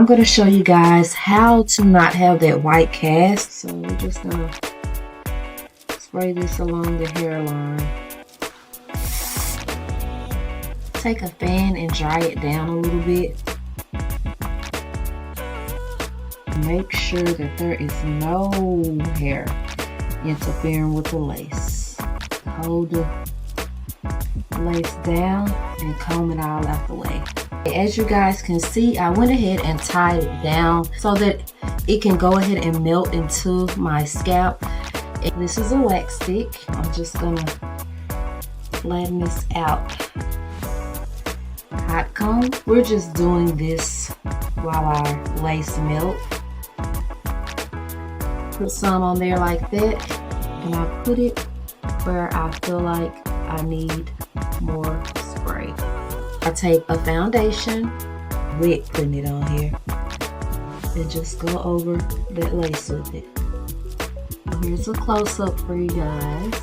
I'm going to show you guys how to not have that white cast. So we're just going to spray this along the hairline. Take a fan and dry it down a little bit. Make sure that there is no hair interfering with the lace. Hold the lace down and comb it all out the way. As you guys can see, I went ahead and tied it down so that it can go ahead and melt into my scalp. And this is a wax stick. I'm just gonna flatten this out. Hot comb. We're just doing this while our lace melts. Put some on there like that, and I put it where I feel like I need more spray. I take a foundation, wet putting it on here, and just go over that lace with it. Here's a close-up for you guys.